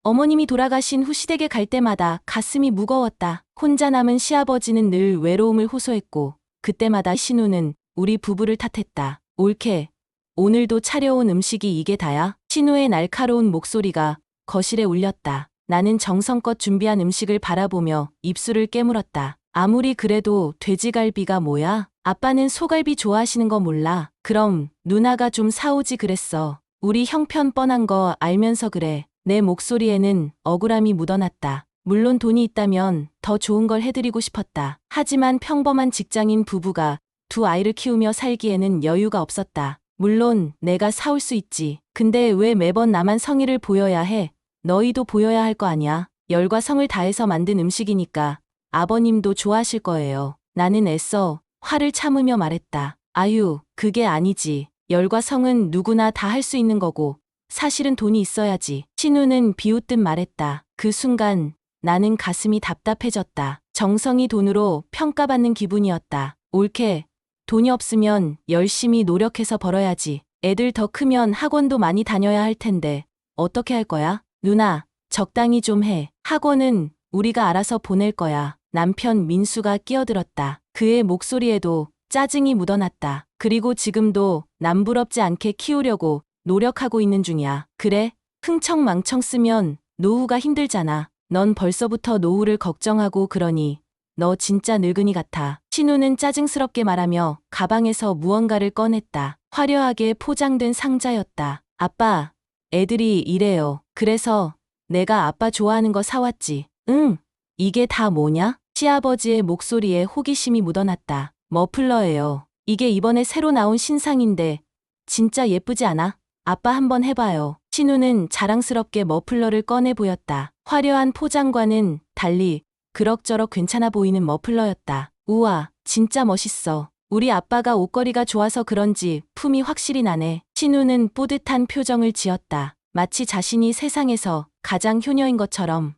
어머님이 돌아가신 후 시댁에 갈 때마다 가슴이 무거웠다. 혼자 남은 시아버지는 늘 외로움을 호소했고 그때마다 신우는 우리 부부를 탓했다. 옳게. 오늘도 차려온 음식이 이게 다야? 신우의 날카로운 목소리가 거실에 울렸다. 나는 정성껏 준비한 음식을 바라보며 입술을 깨물었다. 아무리 그래도 돼지갈비가 뭐야? 아빠는 소갈비 좋아하시는 거 몰라. 그럼 누나가 좀 사오지 그랬어. 우리 형편 뻔한 거 알면서 그래. 내 목소리에는 억울함이 묻어났다. 물론 돈이 있다면 더 좋은 걸 해드리고 싶었다. 하지만 평범한 직장인 부부가 두 아이를 키우며 살기에는 여유가 없었다. 물론 내가 사올 수 있지. 근데 왜 매번 나만 성의를 보여야 해? 너희도 보여야 할 거 아니야. 열과 성을 다해서 만든 음식이니까 아버님도 좋아하실 거예요. 나는 애써 화를 참으며 말했다. 아유, 그게 아니지. 열과 성은 누구나 다 할 수 있는 거고 사실은 돈이 있어야지. 신우는 비웃듯 말했다. 그 순간 나는 가슴이 답답해졌다. 정성이 돈으로 평가받는 기분이었다. 옳게. 돈이 없으면 열심히 노력해서 벌어야지. 애들 더 크면 학원도 많이 다녀야 할 텐데 어떻게 할 거야? 누나, 적당히 좀 해. 학원은 우리가 알아서 보낼 거야. 남편 민수가 끼어들었다. 그의 목소리에도 짜증이 묻어났다. 그리고 지금도 남부럽지 않게 키우려고 노력하고 있는 중이야. 그래? 흥청망청 쓰면 노후가 힘들잖아. 넌 벌써부터 노후를 걱정하고 그러니 너 진짜 늙은이 같아. 신우는 짜증스럽게 말하며 가방에서 무언가를 꺼냈다. 화려하게 포장된 상자였다. 아빠, 애들이 이래요. 그래서 내가 아빠 좋아하는 거 사왔지. 응. 이게 다 뭐냐? 시아버지의 목소리에 호기심이 묻어났다. 머플러예요. 이게 이번에 새로 나온 신상인데 진짜 예쁘지 않아? 아빠 한번 해봐요. 신우는 자랑스럽게 머플러를 꺼내 보였다. 화려한 포장과는 달리 그럭저럭 괜찮아 보이는 머플러였다. 우와, 진짜 멋있어. 우리 아빠가 옷걸이가 좋아서 그런지 품이 확실히 나네. 신우는 뿌듯한 표정을 지었다. 마치 자신이 세상에서 가장 효녀인 것처럼.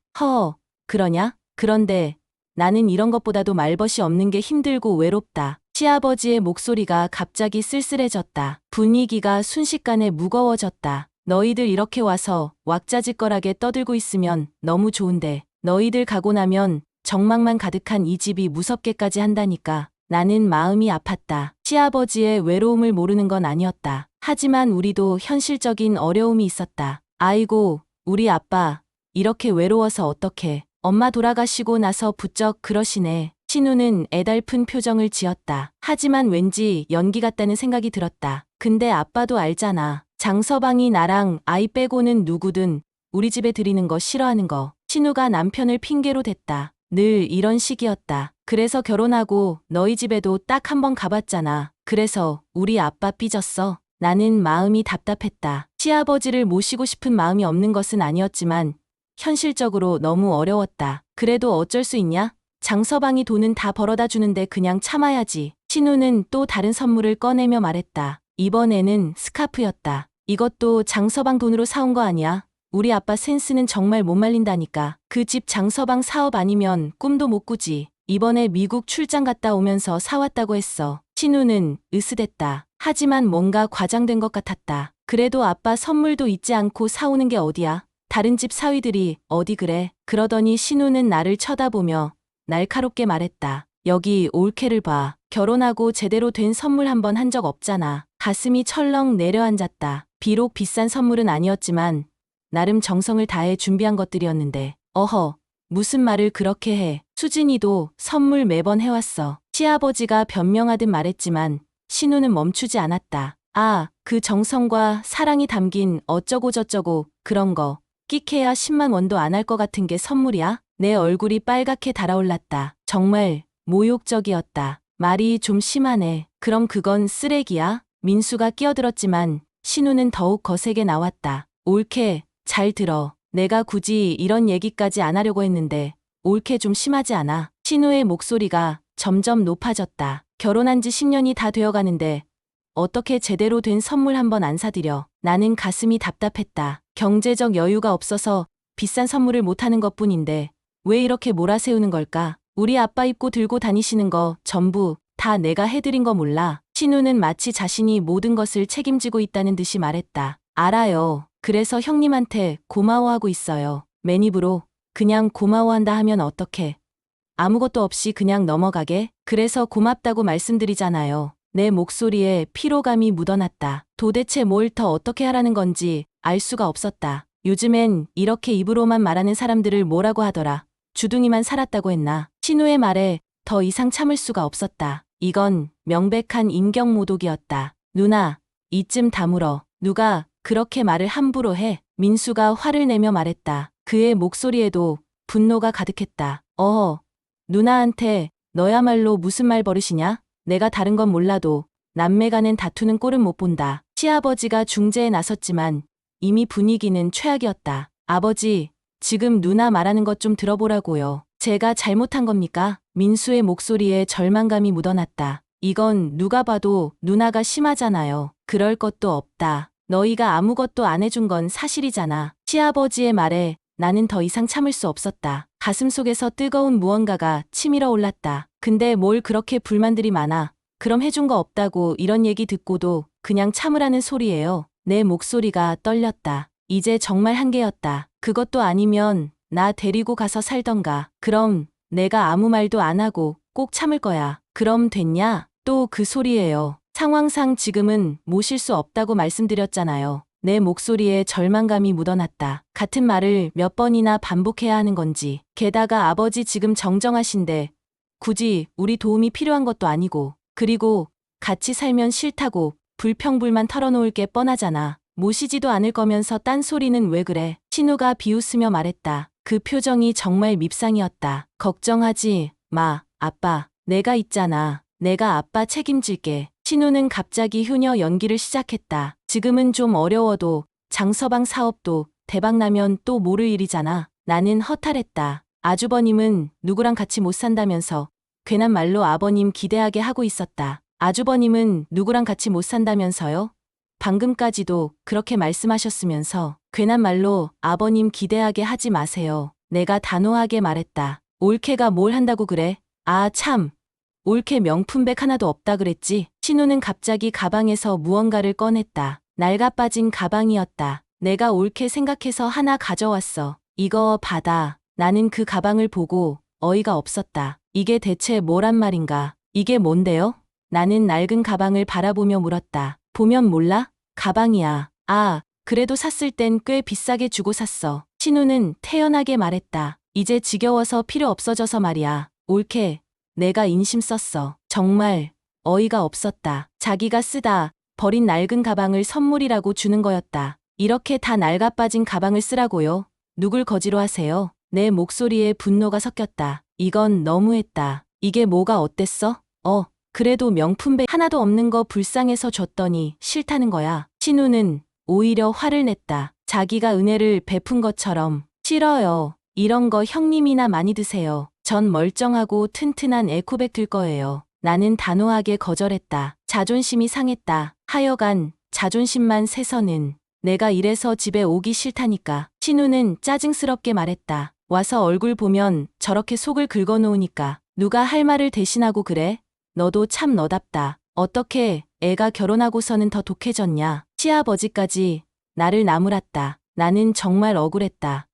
그러냐? 그런데 나는 이런 것보다도 말벗이 없는 게 힘들고 외롭다. 시아버지의 목소리가 갑자기 쓸쓸해졌다. 분위기가 순식간에 무거워졌다. 너희들 이렇게 와서 왁자지껄하게 떠들고 있으면 너무 좋은데 너희들 가고 나면 정막만 가득한 이 집이 무섭게까지 한다니까. 나는 마음이 아팠다. 시아버지의 외로움을 모르는 건 아니었다. 하지만 우리도 현실적인 어려움이 있었다. 아이고, 우리 아빠 이렇게 외로워서 어떡해. 엄마 돌아가시고 나서 부쩍 그러시네. 신우는 애달픈 표정을 지었다. 하지만 왠지 연기 같다는 생각이 들었다. 근데 아빠도 알잖아. 장서방이 나랑 아이 빼고는 누구든 우리 집에 들이는 거 싫어하는 거. 신우가 남편을 핑계로 댔다. 늘 이런 식이었다. 그래서 결혼하고 너희 집에도 딱 한 번 가봤잖아. 그래서 우리 아빠 삐졌어. 나는 마음이 답답했다. 시아버지를 모시고 싶은 마음이 없는 것은 아니었지만 현실적으로 너무 어려웠다. 그래도 어쩔 수 있냐? 장서방이 돈은 다 벌어다 주는데 그냥 참아야지. 신우는 또 다른 선물을 꺼내며 말했다. 이번에는 스카프였다. 이것도 장서방 돈으로 사온 거 아니야? 우리 아빠 센스는 정말 못 말린다니까. 그 집 장서방 사업 아니면 꿈도 못 꾸지. 이번에 미국 출장 갔다 오면서 사왔다고 했어. 신우는 으스댔다. 하지만 뭔가 과장된 것 같았다. 그래도 아빠 선물도 잊지 않고 사오는 게 어디야? 다른 집 사위들이 어디 그래? 그러더니 신우는 나를 쳐다보며 날카롭게 말했다. 여기 올케를 봐. 결혼하고 제대로 된 선물 한 번 한 적 없잖아. 가슴이 철렁 내려앉았다. 비록 비싼 선물은 아니었지만 나름 정성을 다해 준비한 것들이었는데. 무슨 말을 그렇게 해. 수진이도 선물 매번 해왔어. 시아버지가 변명하듯 말했지만 신우는 멈추지 않았다. 그 정성과 사랑이 담긴 어쩌고저쩌고 그런 거. 끽해야 10만 원도 안 할 것 같은 게 선물이야? 내 얼굴이 빨갛게 달아올랐다. 정말 모욕적이었다. 말이 좀 심하네. 그럼 그건 쓰레기야? 민수가 끼어들었지만 신우는 더욱 거세게 나왔다. 옳게, 잘 들어. 내가 굳이 이런 얘기까지 안 하려고 했는데 옳게 좀 심하지 않아? 신우의 목소리가 점점 높아졌다. 결혼한 지 10년이 다 되어가는데 어떻게 제대로 된 선물 한 번 안 사드려? 나는 가슴이 답답했다. 경제적 여유가 없어서 비싼 선물을 못하는 것뿐인데 왜 이렇게 몰아세우는 걸까? 우리 아빠 입고 들고 다니시는 거 전부 다 내가 해드린 거 몰라? 신우는 마치 자신이 모든 것을 책임지고 있다는 듯이 말했다. 알아요. 그래서 형님한테 고마워하고 있어요. 맨입으로 그냥 고마워한다 하면 어떡해. 아무것도 없이 그냥 넘어가게? 그래서 고맙다고 말씀드리잖아요. 내 목소리에 피로감이 묻어났다. 도대체 뭘 더 어떻게 하라는 건지 알 수가 없었다. 요즘엔 이렇게 입으로만 말하는 사람들을 뭐라고 하더라. 주둥이만 살았다고 했나. 신우의 말에 더 이상 참을 수가 없었다. 이건 명백한 인격모독이었다. 누나, 이쯤 다물어. 누가 그렇게 말을 함부로 해? 민수가 화를 내며 말했다. 그의 목소리에도 분노가 가득했다. 어허, 누나한테 너야말로 무슨 말 버릇이냐? 내가 다른 건 몰라도 남매간엔 다투는 꼴은 못 본다. 시아버지가 중재에 나섰지만 이미 분위기는 최악이었다. 아버지, 지금 누나 말하는 것 좀 들어보라고요. 제가 잘못한 겁니까? 민수의 목소리에 절망감이 묻어났다. 이건 누가 봐도 누나가 심하잖아요. 그럴 것도 없다. 너희가 아무것도 안 해준 건 사실이잖아. 시아버지의 말에 나는 더 이상 참을 수 없었다. 가슴속에서 뜨거운 무언가가 치밀어 올랐다. 근데 뭘 그렇게 불만들이 많아. 그럼 해준 거 없다고 이런 얘기 듣고도 그냥 참으라는 소리예요. 내 목소리가 떨렸다. 이제 정말 한계였다. 그것도 아니면 나 데리고 가서 살던가. 그럼 내가 아무 말도 안 하고 꼭 참을 거야. 그럼 됐냐? 또 그 소리예요. 상황상 지금은 모실 수 없다고 말씀드렸잖아요. 내 목소리에 절망감이 묻어났다. 같은 말을 몇 번이나 반복해야 하는 건지. 게다가 아버지 지금 정정하신데 굳이 우리 도움이 필요한 것도 아니고. 그리고 같이 살면 싫다고 불평불만 털어놓을 게 뻔하잖아. 모시지도 않을 거면서 딴소리는 왜 그래? 신우가 비웃으며 말했다. 그 표정이 정말 밉상이었다. 걱정하지 마, 아빠. 내가 있잖아. 내가 아빠 책임질게. 신우는 갑자기 효녀 연기를 시작했다. 지금은 좀 어려워도 장서방 사업도 대박나면 또 모를 일이잖아. 나는 허탈했다. 아주버님은 누구랑 같이 못 산다면서 괜한 말로 아버님 기대하게 하고 있었다. 아주버님은 누구랑 같이 못 산다면서요? 방금까지도 그렇게 말씀하셨으면서 괜한 말로 아버님 기대하게 하지 마세요. 내가 단호하게 말했다. 올케가 뭘 한다고 그래? 아 참. 올케 명품백 하나도 없다 그랬지? 신우는 갑자기 가방에서 무언가를 꺼냈다. 낡아빠진 가방이었다. 내가 올케 생각해서 하나 가져왔어. 이거 받아. 나는 그 가방을 보고 어이가 없었다. 이게 대체 뭐란 말인가? 이게 뭔데요? 나는 낡은 가방을 바라보며 물었다. 보면 몰라? 가방이야. 아, 그래도 샀을 땐 꽤 비싸게 주고 샀어. 신우는 태연하게 말했다. 이제 지겨워서 필요 없어져서 말이야. 올케, 내가 인심 썼어. 정말 어이가 없었다. 자기가 쓰다 버린 낡은 가방을 선물이라고 주는 거였다. 이렇게 다 낡아빠진 가방을 쓰라고요? 누굴 거지로 하세요? 내 목소리에 분노가 섞였다. 이건 너무했다. 이게 뭐가 어땠어? 그래도 명품백 하나도 없는 거 불쌍해서 줬더니 싫다는 거야. 신우는 오히려 화를 냈다. 자기가 은혜를 베푼 것처럼. 싫어요. 이런 거 형님이나 많이 드세요. 전 멀쩡하고 튼튼한 에코백 들 거예요. 나는 단호하게 거절했다. 자존심이 상했다. 하여간 자존심만 세서는 내가 이래서 집에 오기 싫다니까. 신우는 짜증스럽게 말했다. 와서 얼굴 보면 저렇게 속을 긁어놓으니까 누가 할 말을 대신하고 그래? 너도 참 너답다. 어떻게 애가 결혼하고서는 더 독해졌냐. 시아버지까지 나를 나무랐다. 나는 정말 억울했다.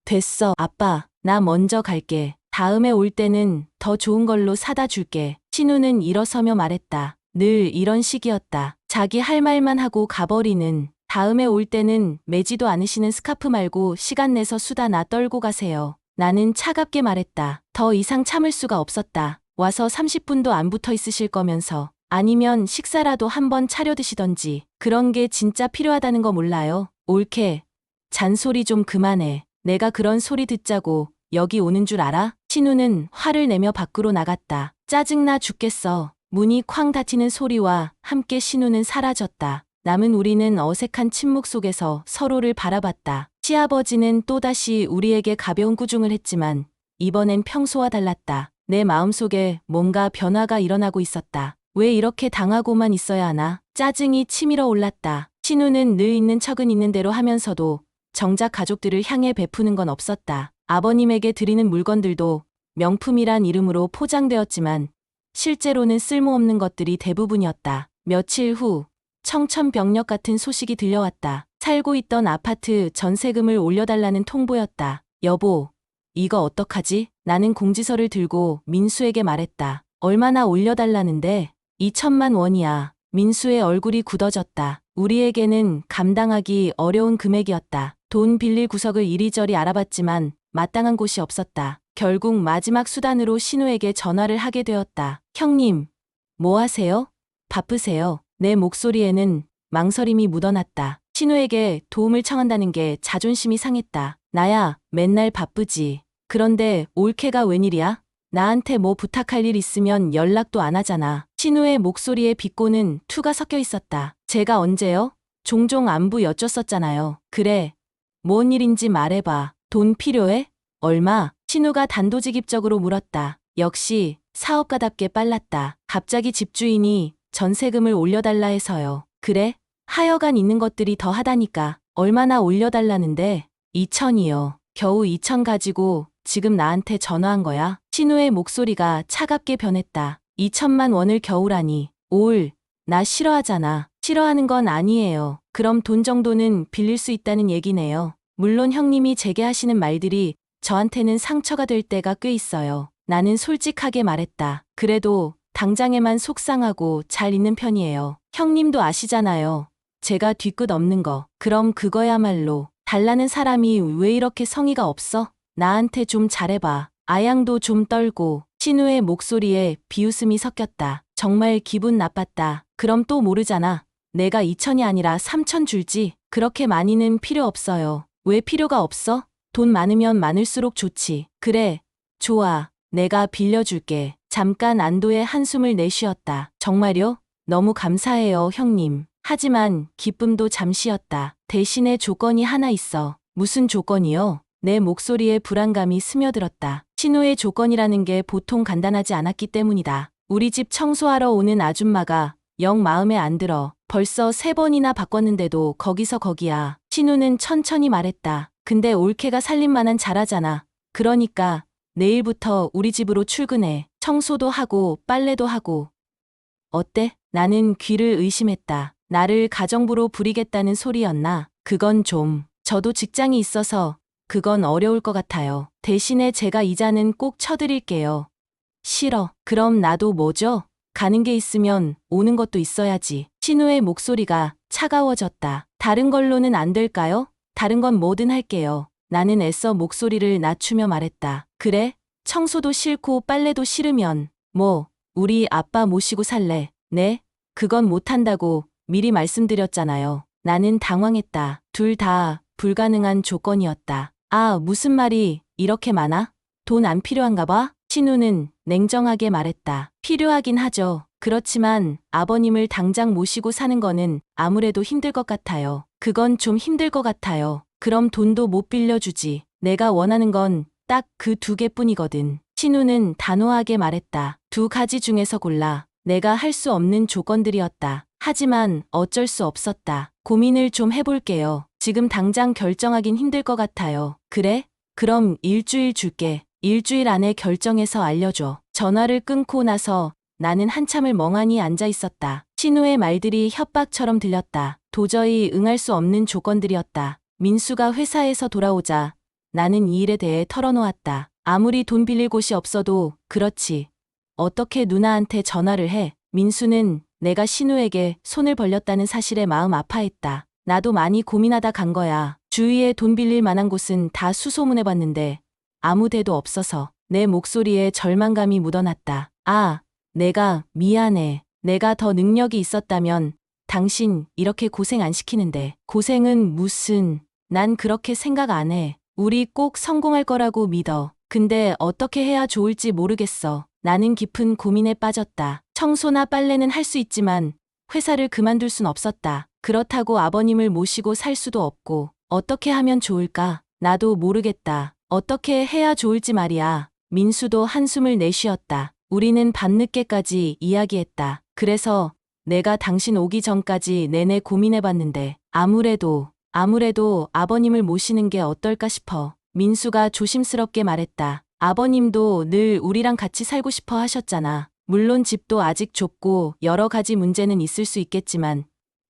됐어, 아빠. 나 먼저 갈게. 다음에 올 때는 더 좋은 걸로 사다 줄게. 신우는 일어서며 말했다. 늘 이런 식이었다. 자기 할 말만 하고 가버리는. 다음에 올 때는 매지도 않으시는 스카프 말고 시간 내서 수다나 떨고 가세요. 나는 차갑게 말했다. 더 이상 참을 수가 없었다. 와서 30분도 안 붙어 있으실 거면서. 아니면 식사라도 한번 차려 드시던지. 그런 게 진짜 필요하다는 거 몰라요? 올케. 잔소리 좀 그만해. 내가 그런 소리 듣자고 여기 오는 줄 알아? 신우는 화를 내며 밖으로 나갔다. 짜증나 죽겠어. 문이 쾅 닫히는 소리와 함께 신우는 사라졌다. 남은 우리는 어색한 침묵 속에서 서로를 바라봤다. 시아버지는 또다시 우리에게 가벼운 꾸중을 했지만 이번엔 평소와 달랐다. 내 마음속에 뭔가 변화가 일어나고 있었다. 왜 이렇게 당하고만 있어야 하나? 짜증이 치밀어 올랐다. 신우는 늘 있는 척은 있는 대로 하면서도 정작 가족들을 향해 베푸는 건 없었다. 아버님에게 드리는 물건들도 명품이란 이름으로 포장되었지만 실제로는 쓸모없는 것들이 대부분이었다. 며칠 후 청천벽력 같은 소식이 들려왔다. 살고 있던 아파트 전세금을 올려달라는 통보였다. 여보, 이거 어떡하지? 나는 공지서를 들고 민수에게 말했다. 얼마나 올려달라는데? 2천만 원이야. 민수의 얼굴이 굳어졌다. 우리에게는 감당하기 어려운 금액이었다. 돈 빌릴 구석을 이리저리 알아봤지만 마땅한 곳이 없었다. 결국 마지막 수단으로 신우에게 전화를 하게 되었다. 형님, 뭐 하세요? 바쁘세요? 내 목소리에는 망설임이 묻어났다. 신우에게 도움을 청한다는 게 자존심이 상했다. 나야 맨날 바쁘지. 그런데 올케가 웬일이야? 나한테 뭐 부탁할 일 있으면 연락도 안 하잖아. 신우의 목소리에 비꼬는 투가 섞여 있었다. 제가 언제요? 종종 안부 여쭸었잖아요. 그래. 뭔 일인지 말해봐. 돈 필요해? 얼마? 신우가 단도직입적으로 물었다. 역시 사업가답게 빨랐다. 갑자기 집주인이 전세금을 올려달라 해서요. 그래? 하여간 있는 것들이 더 하다니까. 얼마나 올려달라는데? 2천이요. 겨우 2천 가지고 지금 나한테 전화한 거야? 신우의 목소리가 차갑게 변했다. 2천만 원을 겨우라니. 나 싫어하잖아. 싫어하는 건 아니에요. 그럼 돈 정도는 빌릴 수 있다는 얘기네요. 물론 형님이 제게 하시는 말들이 저한테는 상처가 될 때가 꽤 있어요. 나는 솔직하게 말했다. 그래도 당장에만 속상하고 잘 있는 편이에요. 형님도 아시잖아요. 제가 뒤끝 없는 거. 그럼 그거야말로 달라는 사람이 왜 이렇게 성의가 없어? 나한테 좀 잘해봐. 아양도 좀 떨고. 신우의 목소리에 비웃음이 섞였다. 정말 기분 나빴다. 그럼 또 모르잖아. 내가 2천이 아니라 3천 줄지. 그렇게 많이는 필요 없어요. 왜 필요가 없어? 돈 많으면 많을수록 좋지. 그래. 좋아. 내가 빌려줄게. 잠깐 안도의 한숨을 내쉬었다. 정말요? 너무 감사해요, 형님. 하지만 기쁨도 잠시였다. 대신에 조건이 하나 있어. 무슨 조건이요? 내 목소리에 불안감이 스며들었다. 신우의 조건이라는 게 보통 간단하지 않았기 때문이다. 우리 집 청소하러 오는 아줌마가 영 마음에 안 들어. 벌써 3번이나 바꿨는데도 거기서 거기야. 신우는 천천히 말했다. 근데 올케가 살림만한 잘하잖아. 그러니까 내일부터 우리 집으로 출근해. 청소도 하고 빨래도 하고. 어때? 나는 귀를 의심했다. 나를 가정부로 부리겠다는 소리였나? 그건 좀. 저도 직장이 있어서 그건 어려울 것 같아요. 대신에 제가 이자는 꼭 쳐드릴게요. 싫어. 그럼 나도 뭐죠? 가는 게 있으면 오는 것도 있어야지. 신우의 목소리가 차가워졌다. 다른 걸로는 안 될까요? 다른 건 뭐든 할게요. 나는 애써 목소리를 낮추며 말했다. 그래? 청소도 싫고 빨래도 싫으면 우리 아빠 모시고 살래. 네? 그건 못한다고 미리 말씀드렸잖아요. 나는 당황했다. 둘 다 불가능한 조건이었다. 아, 무슨 말이 이렇게 많아? 돈 안 필요한가 봐? 신우는 냉정하게 말했다. 필요하긴 하죠. 그렇지만 아버님을 당장 모시고 사는 거는 아무래도 힘들 것 같아요. 그건 좀 힘들 것 같아요. 그럼 돈도 못 빌려주지. 내가 원하는 건 딱 그 2개뿐이거든. 신우는 단호하게 말했다. 2가지 중에서 골라. 내가 할 수 없는 조건들이었다. 하지만 어쩔 수 없었다. 고민을 좀 해볼게요. 지금 당장 결정하긴 힘들 것 같아요. 그래? 그럼 일주일 줄게. 일주일 안에 결정해서 알려줘. 전화를 끊고 나서 나는 한참을 멍하니 앉아 있었다. 신우의 말들이 협박처럼 들렸다. 도저히 응할 수 없는 조건들이었다. 민수가 회사에서 돌아오자 나는 이 일에 대해 털어놓았다. 아무리 돈 빌릴 곳이 없어도 그렇지. 어떻게 누나한테 전화를 해? 민수는 내가 신우에게 손을 벌렸다는 사실에 마음 아파했다. 나도 많이 고민하다 간 거야. 주위에 돈 빌릴 만한 곳은 다 수소문해봤는데 아무 데도 없어서. 내 목소리에 절망감이 묻어났다. 아, 내가 미안해. 내가 더 능력이 있었다면 당신 이렇게 고생 안 시키는데. 고생은 무슨. 난 그렇게 생각 안 해. 우리 꼭 성공할 거라고 믿어. 근데 어떻게 해야 좋을지 모르겠어. 나는 깊은 고민에 빠졌다. 청소나 빨래는 할 수 있지만 회사를 그만둘 순 없었다. 그렇다고 아버님을 모시고 살 수도 없고. 어떻게 하면 좋을까? 나도 모르겠다. 어떻게 해야 좋을지 말이야. 민수도 한숨을 내쉬었다. 우리는 밤늦게까지 이야기했다. 그래서 내가 당신 오기 전까지 내내 고민해봤는데 아무래도 아버님을 모시는 게 어떨까 싶어. 민수가 조심스럽게 말했다. 아버님도 늘 우리랑 같이 살고 싶어 하셨잖아. 물론 집도 아직 좁고 여러 가지 문제는 있을 수 있겠지만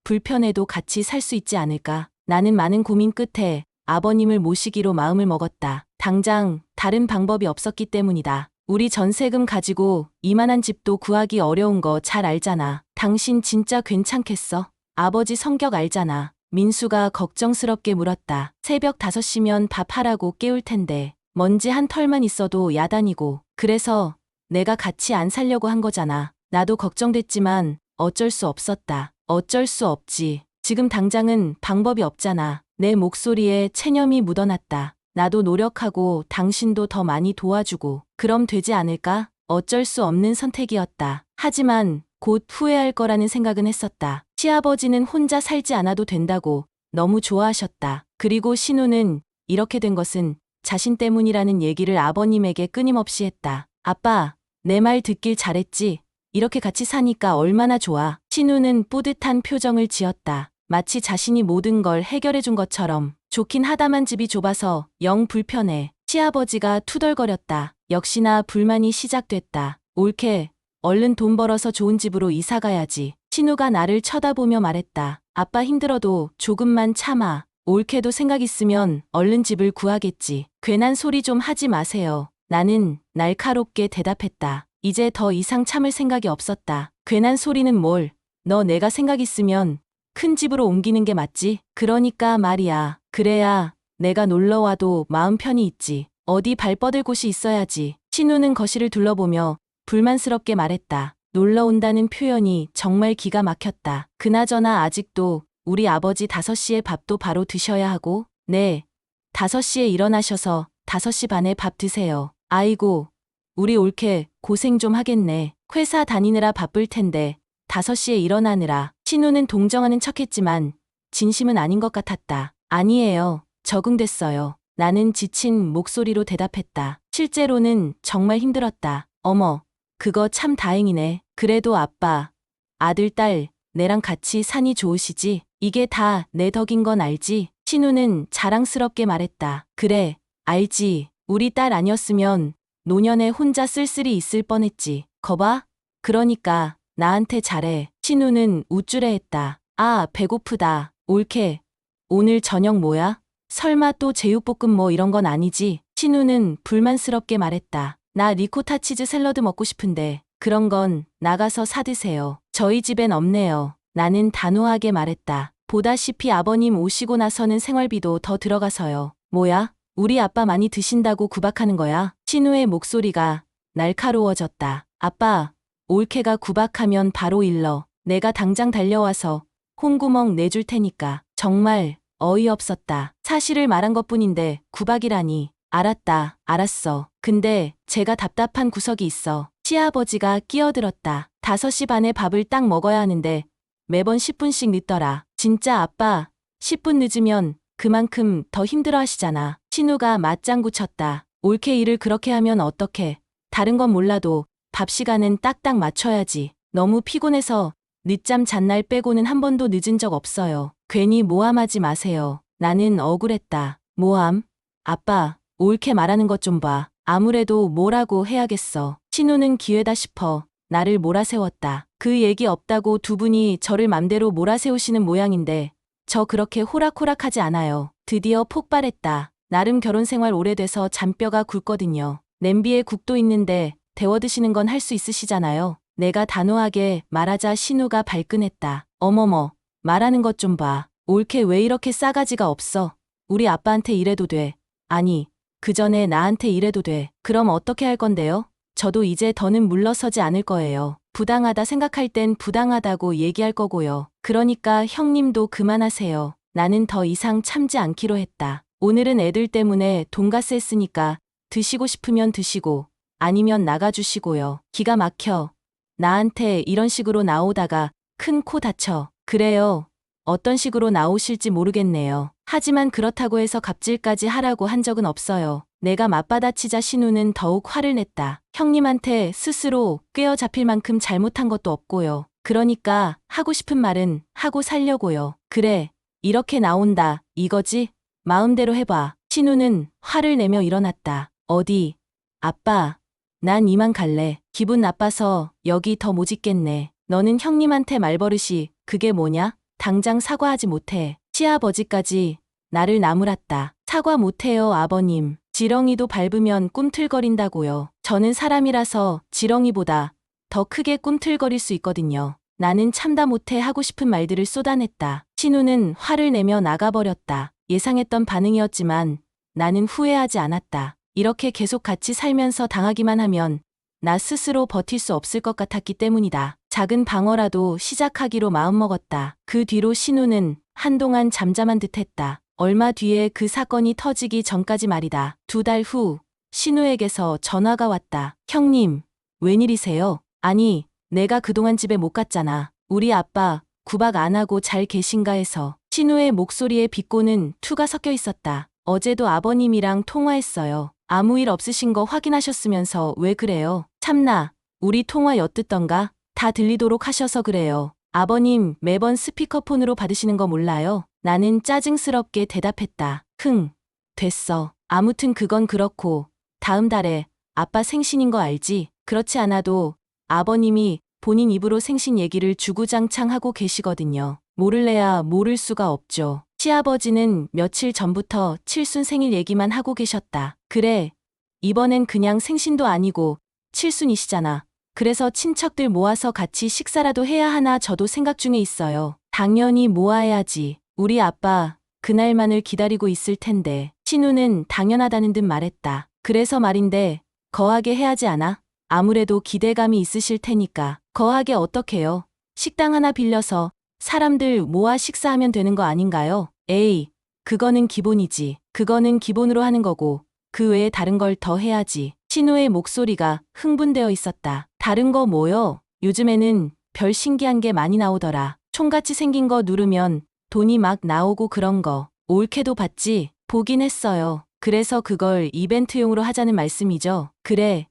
불편해도 같이 살 수 있지 않을까? 나는 많은 고민 끝에 아버님을 모시기로 마음을 먹었다. 당장 다른 방법이 없었기 때문이다. 우리 전세금 가지고 이만한 집도 구하기 어려운 거 잘 알잖아. 당신 진짜 괜찮겠어? 아버지 성격 알잖아. 민수가 걱정스럽게 물었다. 새벽 5시면 밥하라고 깨울 텐데 먼지 한 털만 있어도 야단이고. 그래서 내가 같이 안 살려고 한 거잖아. 나도 걱정됐지만 어쩔 수 없었다. 어쩔 수 없지. 지금 당장은 방법이 없잖아. 내 목소리에 체념이 묻어났다. 나도 노력하고 당신도 더 많이 도와주고 그럼 되지 않을까? 어쩔 수 없는 선택이었다. 하지만 곧 후회할 거라는 생각은 했었다. 시아버지는 혼자 살지 않아도 된다고 너무 좋아하셨다. 그리고 신우는 이렇게 된 것은 자신 때문이라는 얘기를 아버님에게 끊임없이 했다. 아빠, 내 말 듣길 잘했지? 이렇게 같이 사니까 얼마나 좋아. 신우는 뿌듯한 표정을 지었다. 마치 자신이 모든 걸 해결해 준 것처럼. 좋긴 하다만 집이 좁아서 영 불편해. 시아버지가 투덜거렸다. 역시나 불만이 시작됐다. 옳게 얼른 돈 벌어서 좋은 집으로 이사 가야지. 신우가 나를 쳐다보며 말했다. 아빠 힘들어도 조금만 참아. 옳게도 생각 있으면 얼른 집을 구하겠지. 괜한 소리 좀 하지 마세요. 나는 날카롭게 대답했다. 이제 더 이상 참을 생각이 없었다. 괜한 소리는 뭘. 너 내가 생각 있으면 큰 집으로 옮기는 게 맞지? 그러니까 말이야. 그래야 내가 놀러와도 마음 편히 있지. 어디 발 뻗을 곳이 있어야지. 신우는 거실을 둘러보며 불만스럽게 말했다. 놀러 온다는 표현이 정말 기가 막혔다. 그나저나 아직도 우리 아버지 5시에 밥도 바로 드셔야 하고. 네. 5시에 일어나셔서 5시 반에 밥 드세요. 아이고, 우리 옳게 고생 좀 하겠네. 회사 다니느라 바쁠 텐데 5시에 일어나느라. 신우는 동정하는 척했지만 진심은 아닌 것 같았다. 아니에요. 적응됐어요. 나는 지친 목소리로 대답했다. 실제로는 정말 힘들었다. 어머, 그거 참 다행이네. 그래도 아빠, 아들, 딸, 내랑 같이 사니 좋으시지? 이게 다 내 덕인 건 알지? 신우는 자랑스럽게 말했다. 그래, 알지. 우리 딸 아니었으면 노년에 혼자 쓸쓸히 있을 뻔했지. 거봐. 그러니까 나한테 잘해. 신우는 우쭐해했다. 아, 배고프다. 옳게. 오늘 저녁 뭐야? 설마 또 제육볶음 뭐 이런 건 아니지? 신우는 불만스럽게 말했다. 나 리코타 치즈 샐러드 먹고 싶은데 그런 건 나가서 사드세요. 저희 집엔 없네요. 나는 단호하게 말했다. 보다시피 아버님 오시고 나서는 생활비도 더 들어가서요. 뭐야? 우리 아빠 많이 드신다고 구박하는 거야? 신우의 목소리가 날카로워졌다. 아빠, 올케가 구박하면 바로 일러. 내가 당장 달려와서 콩구멍 내줄 테니까. 정말 어이없었다. 사실을 말한 것뿐인데 구박이라니. 알았다. 알았어. 근데 제가 답답한 구석이 있어. 시아버지가 끼어들었다. 5시 반에 밥을 딱 먹어야 하는데 매번 10분씩 늦더라. 진짜 아빠, 10분 늦으면 그만큼 더 힘들어 하시잖아. 신우가 맞장구 쳤다. 옳게 일을 그렇게 하면 어떡해. 다른 건 몰라도 밥 시간은 딱딱 맞춰야지. 너무 피곤해서 늦잠 잔 날 빼고는 한 번도 늦은 적 없어요. 괜히 모함하지 마세요. 나는 억울했다. 모함? 아빠, 옳게 말하는 것 좀 봐. 아무래도 뭐라고 해야겠어. 신우는 기회다 싶어 나를 몰아세웠다. 그 얘기 없다고 두 분이 저를 맘대로 몰아세우시는 모양인데 저 그렇게 호락호락하지 않아요. 드디어 폭발했다. 나름 결혼 생활 오래돼서 잔뼈가 굵거든요. 냄비에 국도 있는데 데워 드시는 건 할 수 있으시잖아요. 내가 단호하게 말하자 신우가 발끈했다. 어머머, 말하는 것 좀 봐. 옳게 왜 이렇게 싸가지가 없어. 우리 아빠한테 이래도 돼. 아니, 그 전에 나한테 이래도 돼. 그럼 어떻게 할 건데요? 저도 이제 더는 물러서지 않을 거예요. 부당하다 생각할 땐 부당하다고 얘기할 거고요. 그러니까 형님도 그만하세요. 나는 더 이상 참지 않기로 했다. 오늘은 애들 때문에 돈가스 했으니까 드시고 싶으면 드시고 아니면 나가주시고요. 기가 막혀. 나한테 이런 식으로 나오다가 큰 코 다쳐. 그래요. 어떤 식으로 나오실지 모르겠네요. 하지만 그렇다고 해서 갑질까지 하라고 한 적은 없어요. 내가 맞받아치자 신우는 더욱 화를 냈다. 형님한테 스스로 꿰어잡힐 만큼 잘못한 것도 없고요. 그러니까 하고 싶은 말은 하고 살려고요. 그래, 이렇게 나온다. 이거지? 마음대로 해봐. 신우는 화를 내며 일어났다. 어디? 아빠, 난 이만 갈래. 기분 나빠서 여기 더 못 있겠네. 너는 형님한테 말버릇이 그게 뭐냐? 당장 사과하지 못해. 시아버지까지 나를 나무랐다. 사과 못해요, 아버님. 지렁이도 밟으면 꿈틀거린다고요. 저는 사람이라서 지렁이보다 더 크게 꿈틀거릴 수 있거든요. 나는 참다 못해 하고 싶은 말들을 쏟아냈다. 신우는 화를 내며 나가버렸다. 예상했던 반응이었지만 나는 후회하지 않았다. 이렇게 계속 같이 살면서 당하기만 하면 나 스스로 버틸 수 없을 것 같았기 때문이다. 작은 방어라도 시작하기로 마음먹었다. 그 뒤로 신우는 한동안 잠잠한 듯했다. 얼마 뒤에 그 사건이 터지기 전까지 말이다. 2달 후 신우에게서 전화가 왔다. 형님, 웬일이세요? 아니, 내가 그동안 집에 못 갔잖아. 우리 아빠 구박 안 하고 잘 계신가 해서. 신우의 목소리에 비꼬는 투가 섞여 있었다. 어제도 아버님이랑 통화했어요. 아무 일 없으신 거 확인하셨으면서 왜 그래요? 참나, 우리 통화 엿듣던가? 다 들리도록 하셔서 그래요. 아버님 매번 스피커폰으로 받으시는 거 몰라요? 나는 짜증스럽게 대답했다. 됐어. 아무튼 그건 그렇고 다음 달에 아빠 생신인 거 알지? 그렇지 않아도 아버님이 본인 입으로 생신 얘기를 주구장창 하고 계시거든요. 모를래야 모를 수가 없죠. 시아버지는 며칠 전부터 칠순 생일 얘기만 하고 계셨다. 그래, 이번엔 그냥 생신도 아니고 칠순이시잖아. 그래서 친척들 모아서 같이 식사라도 해야 하나 저도 생각 중에 있어요. 당연히 모아야지. 우리 아빠 그날만을 기다리고 있을 텐데. 신우는 당연하다는 듯 말했다. 그래서 말인데 거하게 해야지 않아? 아무래도 기대감이 있으실 테니까. 거하게 어떡해요? 식당 하나 빌려서 사람들 모아 식사하면 되는 거 아닌가요? 에이, 그거는 기본이지. 그거는 기본으로 하는 거고 그 외에 다른 걸 더 해야지. 신우의 목소리가 흥분되어 있었다. 다른 거 뭐요? 요즘에는 별 신기한 게 많이 나오더라. 총같이 생긴 거 누르면 돈이 막 나오고 그런 거. 올케도 봤지? 보긴 했어요. 그래서 그걸 이벤트용으로 하자는 말씀이죠? 그래.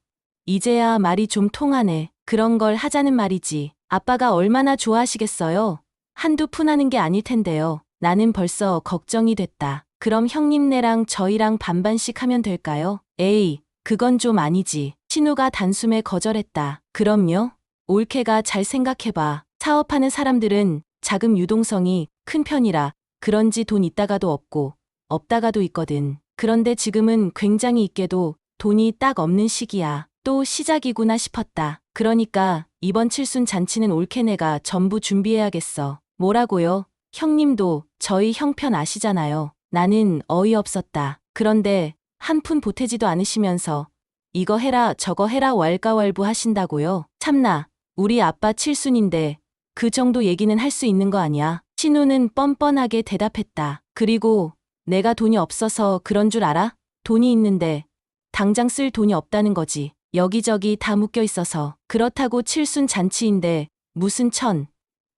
이제야 말이 좀 통하네. 그런 걸 하자는 말이지. 아빠가 얼마나 좋아하시겠어요? 한두 푼 하는 게 아닐 텐데요. 나는 벌써 걱정이 됐다. 그럼 형님네랑 저희랑 반반씩 하면 될까요? 에이, 그건 좀 아니지. 신우가 단숨에 거절했다. 그럼요? 올케가 잘 생각해봐. 사업하는 사람들은 자금 유동성이 큰 편이라 그런지 돈 있다가도 없고 없다가도 있거든. 그런데 지금은 굉장히 있게도 돈이 딱 없는 시기야. 또 시작이구나 싶었다. 그러니까 이번 칠순 잔치는 올케네가 전부 준비해야겠어. 뭐라고요? 형님도 저희 형편 아시잖아요. 나는 어이없었다. 그런데 한 푼 보태지도 않으시면서 이거 해라 저거 해라 왈가왈부 하신다고요? 참나, 우리 아빠 칠순인데 그 정도 얘기는 할 수 있는 거 아니야? 신우는 뻔뻔하게 대답했다. 그리고 내가 돈이 없어서 그런 줄 알아? 돈이 있는데 당장 쓸 돈이 없다는 거지. 여기저기 다 묶여 있어서. 그렇다고 칠순 잔치인데 무슨 1,000,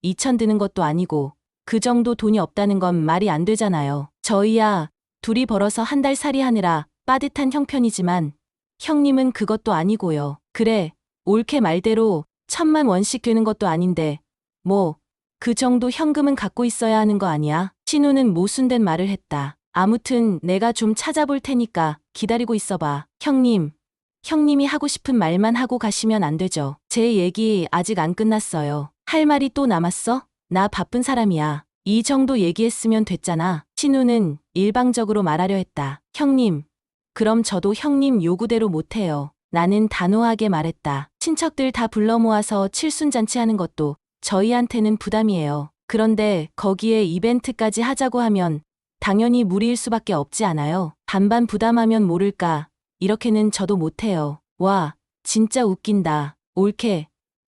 2,000 드는 것도 아니고 그 정도 돈이 없다는 건 말이 안 되잖아요. 저희야 둘이 벌어서 한 달 살이 하느라 빠듯한 형편이지만 형님은 그것도 아니고요. 그래, 올케 말대로 1,000만 원씩 되는 것도 아닌데 뭐 그 정도 현금은 갖고 있어야 하는 거 아니야? 신우는 모순된 말을 했다. 아무튼 내가 좀 찾아볼 테니까 기다리고 있어봐. 형님이 하고 싶은 말만 하고 가시면 안 되죠. 제 얘기 아직 안 끝났어요. 할 말이 또 남았어? 나 바쁜 사람이야. 이 정도 얘기했으면 됐잖아. 신우는 일방적으로 말하려 했다. 형님, 그럼 저도 형님 요구대로 못해요. 나는 단호하게 말했다. 친척들 다 불러 모아서 칠순잔치 하는 것도 저희한테는 부담이에요. 그런데 거기에 이벤트까지 하자고 하면 당연히 무리일 수밖에 없지 않아요. 반반 부담하면 모를까. 이렇게는 저도 못해요. 와, 진짜 웃긴다. 올케,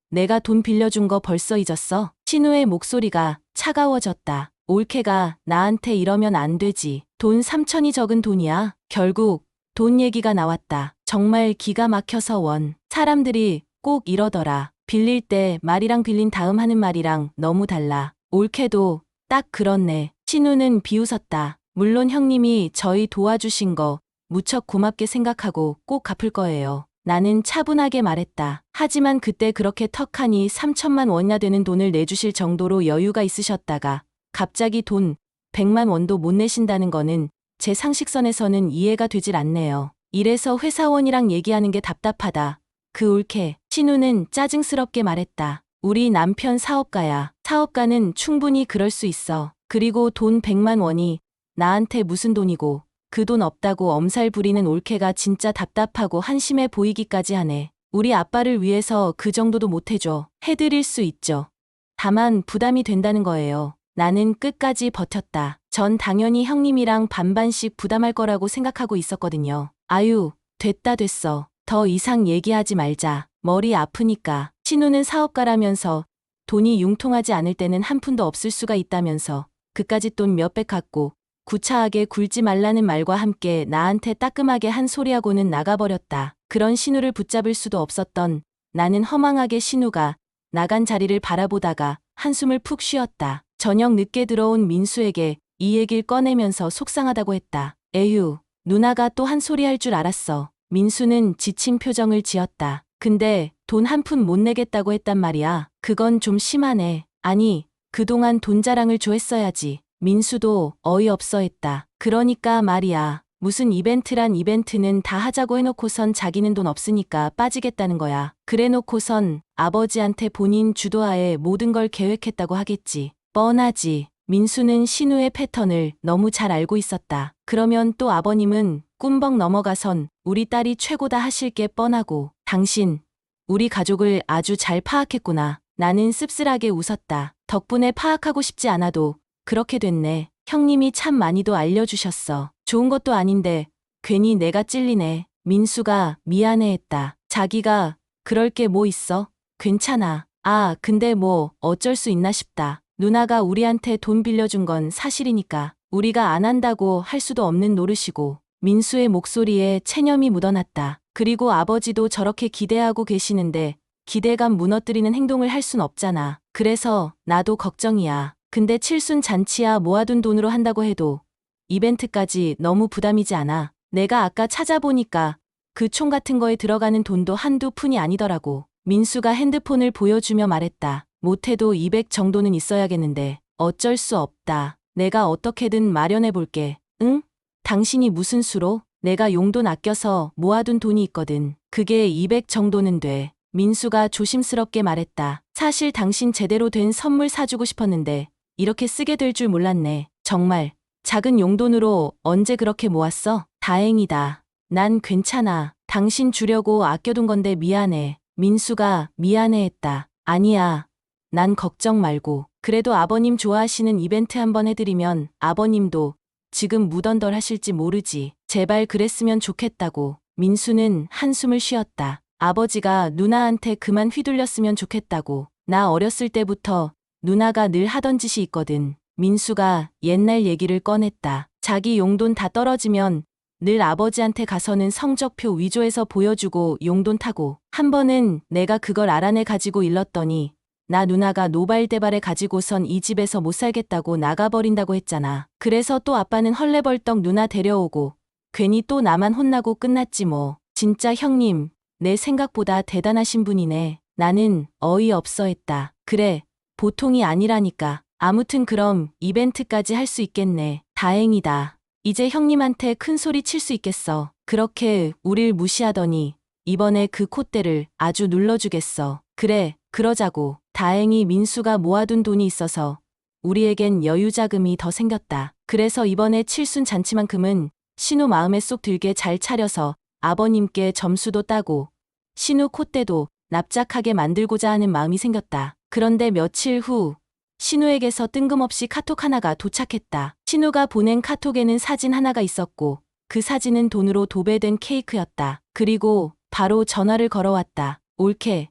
내가 돈 빌려준 거 벌써 잊었어? 신우의 목소리가 차가워졌다. 올케가 나한테 이러면 안 되지. 돈 3,000이 적은 돈이야. 결국 돈 얘기가 나왔다. 정말 기가 막혀서 사람들이 꼭 이러더라. 빌릴 때 말이랑 빌린 다음 하는 말이랑 너무 달라. 올케도 딱 그렇네. 신우는 비웃었다. 물론 형님이 저희 도와주신 거 무척 고맙게 생각하고 꼭 갚을 거예요. 나는 차분하게 말했다. 하지만 그때 그렇게 턱하니 3,000만 원이나 되는 돈을 내주실 정도로 여유가 있으셨다가 갑자기 돈 100만 원도 못 내신다는 거는 제 상식선에서는 이해가 되질 않네요. 이래서 회사원이랑 얘기하는 게 답답하다. 그 올케. 신우는 짜증스럽게 말했다. 우리 남편 사업가야. 사업가는 충분히 그럴 수 있어. 그리고 돈 100만 원이 나한테 무슨 돈이고 그 돈 없다고 엄살 부리는 올케가 진짜 답답하고 한심해 보이기까지 하네. 우리 아빠를 위해서 그 정도도 못 해줘. 해드릴 수 있죠. 다만 부담이 된다는 거예요. 나는 끝까지 버텼다. 전 당연히 형님이랑 반반씩 부담할 거라고 생각하고 있었거든요. 아유, 됐어. 더 이상 얘기하지 말자. 머리 아프니까. 신우는 사업가라면서 돈이 융통하지 않을 때는 한 푼도 없을 수가 있다면서 그까짓 돈 몇백 갖고 구차하게 굴지 말라는 말과 함께 나한테 따끔하게 한 소리하고는 나가버렸다. 그런 신우를 붙잡을 수도 없었던 나는 허망하게 신우가 나간 자리를 바라보다가 한숨을 푹 쉬었다. 저녁 늦게 들어온 민수에게 이 얘기를 꺼내면서 속상하다고 했다. 에휴, 누나가 또 한 소리 할 줄 알았어. 민수는 지친 표정을 지었다. 근데 돈 한 푼 못 내겠다고 했단 말이야. 그건 좀 심하네. 아니, 그동안 돈 자랑을 좋아했어야지. 민수도 어이없어 했다. 그러니까 말이야. 무슨 이벤트란 이벤트는 다 하자고 해놓고선 자기는 돈 없으니까 빠지겠다는 거야. 그래놓고선 아버지한테 본인 주도하에 모든 걸 계획했다고 하겠지. 뻔하지. 민수는 신우의 패턴을 너무 잘 알고 있었다. 그러면 또 아버님은 꿈벅 넘어가선 우리 딸이 최고다 하실 게 뻔하고 당신, 우리 가족을 아주 잘 파악했구나. 나는 씁쓸하게 웃었다. 덕분에 파악하고 싶지 않아도 그렇게 됐네. 형님이 참 많이도 알려주셨어. 좋은 것도 아닌데 괜히 내가 찔리네. 민수가 미안해했다. 자기가 그럴 게 뭐 있어? 괜찮아. 아, 근데 뭐 어쩔 수 있나 싶다. 누나가 우리한테 돈 빌려준 건 사실이니까 우리가 안 한다고 할 수도 없는 노릇이고. 민수의 목소리에 체념이 묻어났다. 그리고 아버지도 저렇게 기대하고 계시는데 기대감 무너뜨리는 행동을 할 순 없잖아. 그래서 나도 걱정이야. 근데 칠순 잔치야 모아둔 돈으로 한다고 해도 이벤트까지 너무 부담이지 않아. 내가 아까 찾아보니까 그 총 같은 거에 들어가는 돈도 한두 푼이 아니더라고. 민수가 핸드폰을 보여주며 말했다. 못해도 200 정도는 있어야겠는데 어쩔 수 없다. 내가 어떻게든 마련해 볼게. 응? 당신이 무슨 수로? 내가 용돈 아껴서 모아둔 돈이 있거든. 그게 200 정도는 돼. 민수가 조심스럽게 말했다. 사실 당신 제대로 된 선물 사주고 싶었는데 이렇게 쓰게 될 줄 몰랐네. 정말 작은 용돈으로 언제 그렇게 모았어? 다행이다. 난 괜찮아. 당신 주려고 아껴둔 건데 미안해. 민수가 미안해했다. 아니야. 난 걱정 말고. 그래도 아버님 좋아하시는 이벤트 한번 해드리면 아버님도 지금 무던덜 하실지 모르지. 제발 그랬으면 좋겠다고. 민수는 한숨을 쉬었다. 아버지가 누나한테 그만 휘둘렸으면 좋겠다고. 나 어렸을 때부터 누나가 늘 하던 짓이 있거든. 민수가 옛날 얘기를 꺼냈다. 자기 용돈 다 떨어지면 늘 아버지한테 가서는 성적표 위조해서 보여주고 용돈 타고. 한 번은 내가 그걸 알아내 가지고 일렀더니 나 누나가 노발대발해 가지고선 이 집에서 못 살겠다고 나가버린다고 했잖아. 그래서 또 아빠는 헐레벌떡 누나 데려오고 괜히 또 나만 혼나고 끝났지 뭐. 진짜 형님, 내 생각보다 대단하신 분이네. 나는 어이없어 했다. 그래, 보통이 아니라니까. 아무튼 그럼 이벤트까지 할 수 있겠네. 다행이다. 이제 형님한테 큰 소리 칠 수 있겠어. 그렇게 우릴 무시하더니 이번에 그 콧대를 아주 눌러주겠어. 그래, 그러자고. 다행히 민수가 모아둔 돈이 있어서 우리에겐 여유자금이 더 생겼다. 그래서 이번에 칠순 잔치만큼은 신우 마음에 쏙 들게 잘 차려서 아버님께 점수도 따고 신우 콧대도 납작하게 만들고자 하는 마음이 생겼다. 그런데 며칠 후 신우에게서 뜬금없이 카톡 하나가 도착했다. 신우가 보낸 카톡에는 사진 하나가 있었고 그 사진은 돈으로 도배된 케이크였다. 그리고 바로 전화를 걸어왔다. 올케,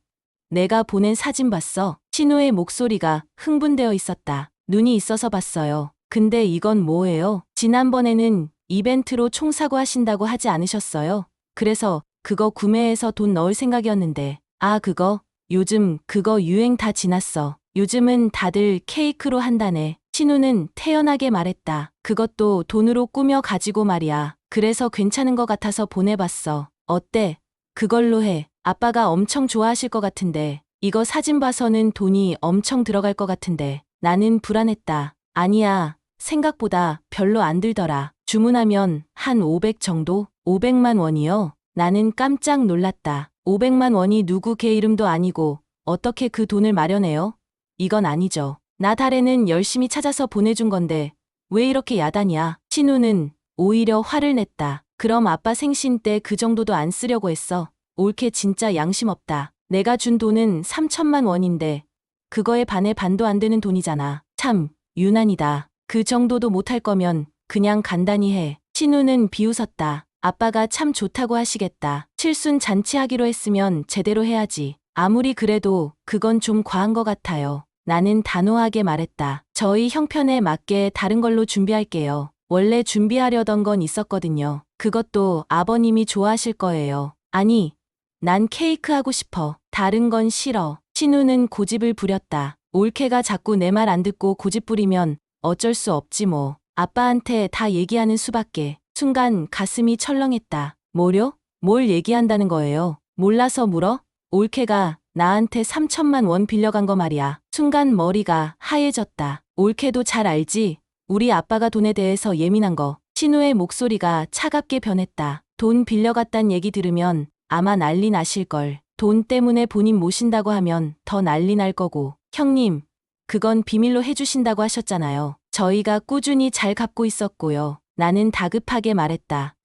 내가 보낸 사진 봤어? 신우의 목소리가 흥분되어 있었다. 눈이 있어서 봤어요. 근데 이건 뭐예요? 지난번에는 이벤트로 총 사고 하신다고 하지 않으셨어요? 그래서 그거 구매해서 돈 넣을 생각이었는데. 아, 그거? 요즘 그거 유행 다 지났어. 요즘은 다들 케이크로 한다네. 신우는 태연하게 말했다. 그것도 돈으로 꾸며 가지고 말이야. 그래서 괜찮은 것 같아서 보내봤어. 어때? 그걸로 해. 아빠가 엄청 좋아하실 것 같은데. 이거 사진 봐서는 돈이 엄청 들어갈 것 같은데. 나는 불안했다. 아니야. 생각보다 별로 안 들더라. 주문하면 한 500 정도? 500만 원이요? 나는 깜짝 놀랐다. 500만 원이 누구 개 이름도 아니고 어떻게 그 돈을 마련해요? 이건 아니죠. 나 달에는 열심히 찾아서 보내준 건데 왜 이렇게 야단이야? 신우는 오히려 화를 냈다. 그럼 아빠 생신 때 그 정도도 안 쓰려고 했어. 올케 진짜 양심 없다. 내가 준 돈은 3천만 원인데 그거에 반에 반도 안 되는 돈이잖아. 참 유난이다. 그 정도도 못할 거면 그냥 간단히 해. 신우는 비웃었다. 아빠가 참 좋다고 하시겠다. 칠순 잔치하기로 했으면 제대로 해야지. 아무리 그래도 그건 좀 과한 것 같아요. 나는 단호하게 말했다. 저희 형편에 맞게 다른 걸로 준비할게요. 원래 준비하려던 건 있었거든요. 그것도 아버님이 좋아하실 거예요. 아니, 난 케이크 하고 싶어. 다른 건 싫어. 신우는 고집을 부렸다. 올케가 자꾸 내 말 안 듣고 고집 부리면 어쩔 수 없지 뭐. 아빠한테 다 얘기하는 수밖에. 순간 가슴이 철렁했다. 뭐려? 뭘 얘기한다는 거예요? 몰라서 물어? 올케가 나한테 3천만 원 빌려간 거 말이야. 순간 머리가 하얘졌다. 올케도 잘 알지? 우리 아빠가 돈에 대해서 예민한 거. 신우의 목소리가 차갑게 변했다. 돈 빌려갔단 얘기 들으면 아마 난리 나실걸. 돈 때문에 본인 모신다고 하면 더 난리 날 거고. 형님, 그건 비밀로 해주신다고 하셨잖아요. 저희가 꾸준히 잘 갚고 있었고요. 나는 다급하게 말했다.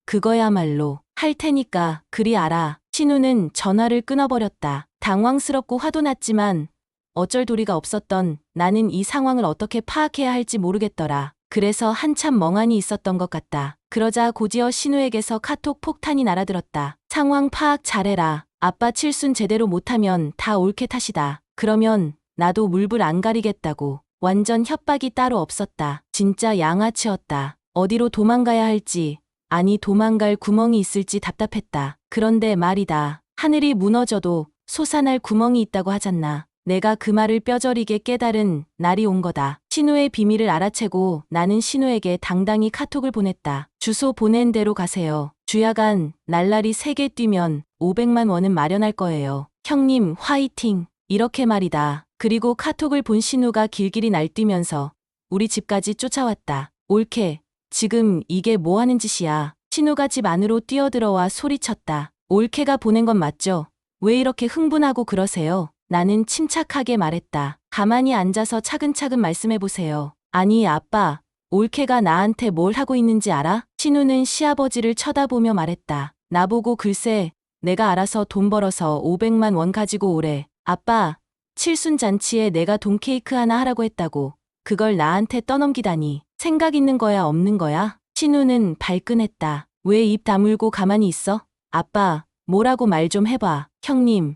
그거야말로 할 테니까 그리 알아. 신우는 전화를 끊어버렸다. 당황스럽고 화도 났지만 어쩔 도리가 없었던 나는 이 상황을 어떻게 파악해야 할지 모르겠더라. 그래서 한참 멍하니 있었던 것 같다. 그러자 곧이어 신우에게서 카톡 폭탄이 날아들었다. 상황 파악 잘해라. 아빠 칠순 제대로 못하면 다 올케 탓이다. 그러면 나도 물불 안 가리겠다고. 완전 협박이 따로 없었다. 진짜 양아치였다. 어디로 도망가야 할지, 아니 도망갈 구멍이 있을지 답답했다. 그런데 말이다. 하늘이 무너져도 솟아날 구멍이 있다고 하잖나. 내가 그 말을 뼈저리게 깨달은 날이 온 거다. 신우의 비밀을 알아채고 나는 신우에게 당당히 카톡을 보냈다. 주소 보낸 대로 가세요. 주야간 날라리 3개 뛰면 500만 원은 마련할 거예요. 형님 화이팅. 이렇게 말이다. 그리고 카톡을 본 신우가 길길이 날뛰면서 우리 집까지 쫓아왔다. 올케, 지금 이게 뭐 하는 짓이야. 신우가 집 안으로 뛰어들어와 소리쳤다. 올케가 보낸 건 맞죠? 왜 이렇게 흥분하고 그러세요? 나는 침착하게 말했다. 가만히 앉아서 차근차근 말씀해보세요. 아니 아빠, 올케가 나한테 뭘 하고 있는지 알아? 신우는 시아버지를 쳐다보며 말했다. 나보고 글쎄, 내가 알아서 돈 벌어서 500만 원 가지고 오래. 아빠, 칠순 잔치에 내가 돈 케이크 하나 하라고 했다고. 그걸 나한테 떠넘기다니. 생각 있는 거야 없는 거야? 신우는 발끈했다. 왜 입 다물고 가만히 있어? 아빠, 뭐라고 말 좀 해봐. 형님,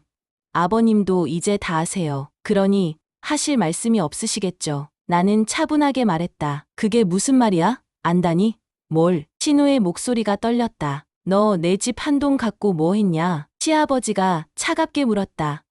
아버님도 이제 다 아세요. 그러니 하실 말씀이 없으시겠죠. 나는 차분하게 말했다. 그게 무슨 말이야? 안다니? 뭘? 신우의 목소리가 떨렸다. 너 내 집 한동 갖고 뭐 했냐? 시아버지가 차갑게 물었다.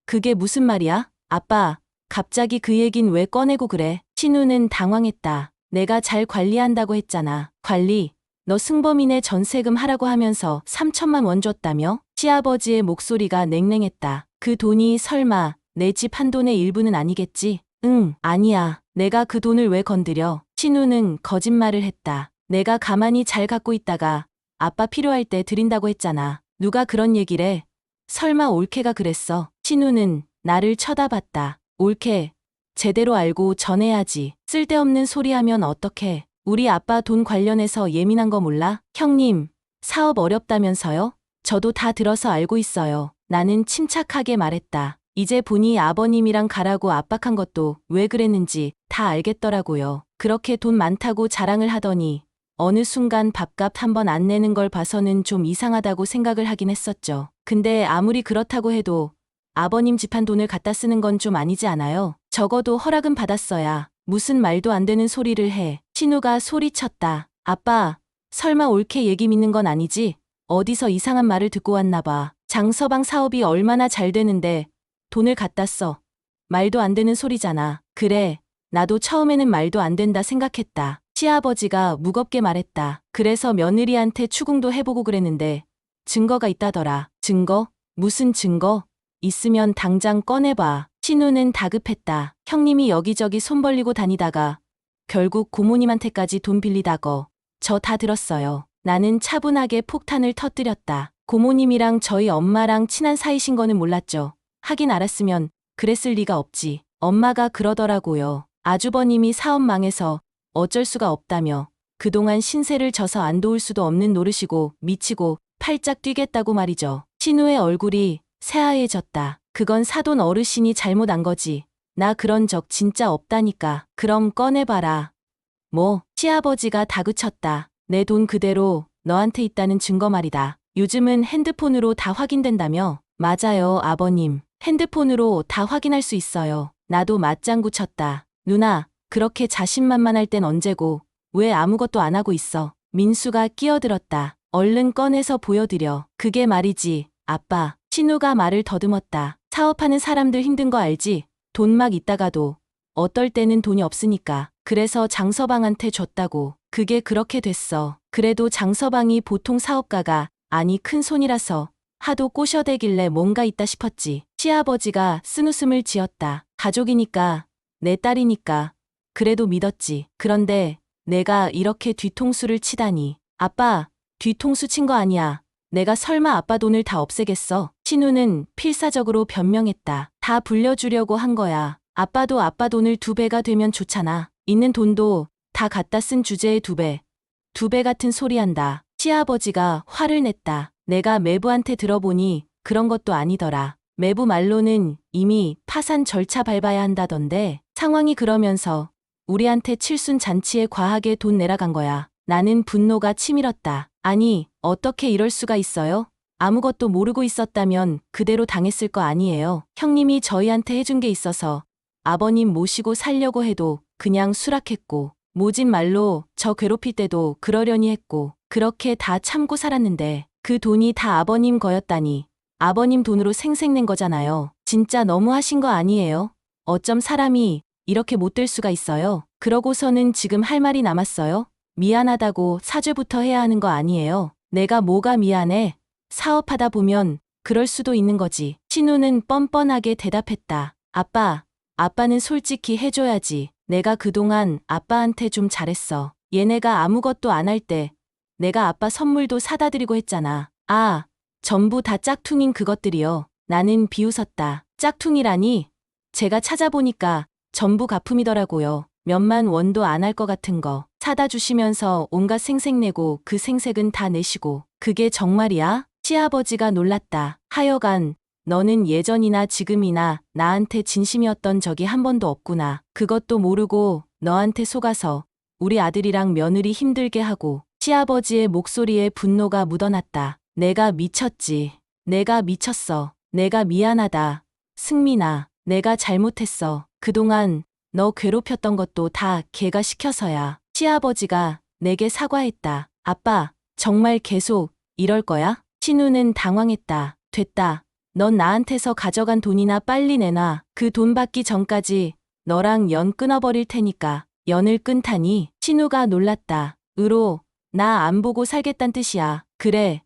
그게 무슨 말이야? 아빠, 갑자기 그 얘긴 왜 꺼내고 그래? 신우는 당황했다. 내가 잘 관리한다고 했잖아. 관리? 너 승범이네 전세금 하라고 하면서 3천만 원 줬다며? 시아버지의 목소리가 냉랭했다. 그 돈이 설마 내 집 한돈의 일부는 아니겠지? 응, 아니야. 내가 그 돈을 왜 건드려? 신우는 거짓말을 했다. 내가 가만히 잘 갖고 있다가 아빠 필요할 때 드린다고 했잖아. 누가 그런 얘기래? 설마 올케가 그랬어? 신우는 나를 쳐다봤다. 올케, 제대로 알고 전해야지. 쓸데없는 소리 하면 어떡해. 우리 아빠 돈 관련해서 예민한 거 몰라? 형님, 사업 어렵다면서요? 저도 다 들어서 알고 있어요. 나는 침착하게 말했다. 이제 보니 아버님이랑 가라고 압박한 것도 왜 그랬는지 다 알겠더라고요. 그렇게 돈 많다고 자랑을 하더니 어느 순간 밥값 한 번 안 내는 걸 봐서는 좀 이상하다고 생각을 하긴 했었죠. 근데 아무리 그렇다고 해도 아버님 집안 돈을 갖다 쓰는 건 좀 아니지 않아요? 적어도 허락은 받았어야 무슨 말도 안 되는 소리를 해. 신우가 소리쳤다. 아빠, 설마 올케 얘기 믿는 건 아니지? 어디서 이상한 말을 듣고 왔나 봐. 장서방 사업이 얼마나 잘 되는데 돈을 갖다 써. 말도 안 되는 소리잖아. 그래, 나도 처음에는 말도 안 된다 생각했다. 시아버지가 무겁게 말했다. 그래서 며느리한테 추궁도 해보고 그랬는데 증거가 있다더라. 증거? 무슨 증거? 있으면 당장 꺼내봐. 신우는 다급했다. 형님이 여기저기 손 벌리고 다니다가 결국 고모님한테까지 돈 빌리다거. 저 다 들었어요. 나는 차분하게 폭탄을 터뜨렸다. 고모님이랑 저희 엄마랑 친한 사이신 거는 몰랐죠. 하긴 알았으면 그랬을 리가 없지. 엄마가 그러더라고요. 아주버님이 사업 망해서 어쩔 수가 없다며 그동안 신세를 져서 안 도울 수도 없는 노릇이고 미치고 팔짝 뛰겠다고 말이죠. 신우의 얼굴이 새하얘졌다. 그건 사돈 어르신이 잘못한 거지. 나 그런 적 진짜 없다니까. 그럼 꺼내봐라. 뭐, 시아버지가 다그쳤다. 내 돈 그대로 너한테 있다는 증거 말이다. 요즘은 핸드폰으로 다 확인된다며? 맞아요, 아버님. 핸드폰으로 다 확인할 수 있어요. 나도 맞장구 쳤다. 누나, 그렇게 자신만만할 땐 언제고, 왜 아무것도 안 하고 있어? 민수가 끼어들었다. 얼른 꺼내서 보여드려. 그게 말이지, 아빠. 신우가 말을 더듬었다. 사업하는 사람들 힘든 거 알지? 돈 막 있다가도 어떨 때는 돈이 없으니까. 그래서 장서방한테 줬다고. 그게 그렇게 됐어. 그래도 장서방이 보통 사업가가 아니 큰 손이라서 하도 꼬셔대길래 뭔가 있다 싶었지. 시아버지가 쓴웃음을 지었다. 가족이니까, 내 딸이니까. 그래도 믿었지. 그런데 내가 이렇게 뒤통수를 치다니. 아빠, 뒤통수 친 거 아니야. 내가 설마 아빠 돈을 다 없애겠어? 신우는 필사적으로 변명했다. 다 불려주려고 한 거야. 아빠도 아빠 돈을 2배가 되면 좋잖아. 있는 돈도 다 갖다 쓴 주제에 2배. 2배 같은 소리 한다. 시아버지가 화를 냈다. 내가 매부한테 들어보니 그런 것도 아니더라. 매부 말로는 이미 파산 절차 밟아야 한다던데 상황이 그러면서 우리한테 칠순 잔치에 과하게 돈 내라 간 거야. 나는 분노가 치밀었다. 아니, 어떻게 이럴 수가 있어요? 아무것도 모르고 있었다면 그대로 당했을 거 아니에요. 형님이 저희한테 해준 게 있어서 아버님 모시고 살려고 해도 그냥 수락했고, 모진 말로 저 괴롭힐 때도 그러려니 했고, 그렇게 다 참고 살았는데 그 돈이 다 아버님 거였다니. 아버님 돈으로 생색낸 거잖아요. 진짜 너무하신 거 아니에요? 어쩜 사람이 이렇게 못될 수가 있어요? 그러고서는 지금 할 말이 남았어요? 미안하다고 사죄부터 해야 하는 거 아니에요? 내가 뭐가 미안해? 사업하다 보면 그럴 수도 있는 거지. 신우는 뻔뻔하게 대답했다. 아빠, 아빠는 솔직히 해줘야지. 내가 그동안 아빠한테 좀 잘했어. 얘네가 아무것도 안 할 때 내가 아빠 선물도 사다 드리고 했잖아. 아, 전부 다 짝퉁인 그것들이요. 나는 비웃었다. 짝퉁이라니? 제가 찾아보니까 전부 가품이더라고요. 몇만 원도 안 할 것 같은 거 사다 주시면서 온갖 생색내고 그 생색은 다 내시고. 그게 정말이야? 시아버지가 놀랐다. 하여간 너는 예전이나 지금이나 나한테 진심이었던 적이 한 번도 없구나. 그것도 모르고 너한테 속아서 우리 아들이랑 며느리 힘들게 하고. 시아버지의 목소리에 분노가 묻어났다. 내가 미쳤지. 내가 미쳤어. 내가 미안하다. 승민아, 내가 잘못했어. 그동안 너 괴롭혔던 것도 다 걔가 시켜서야. 시아버지가 내게 사과했다. 아빠, 정말 계속 이럴 거야? 신우는 당황했다. 됐다. 넌 나한테서 가져간 돈이나 빨리 내놔. 그 돈 받기 전까지 너랑 연 끊어버릴 테니까. 연을 끊다니? 신우가 놀랐다. 으로, 나 안 보고 살겠단 뜻이야. 그래.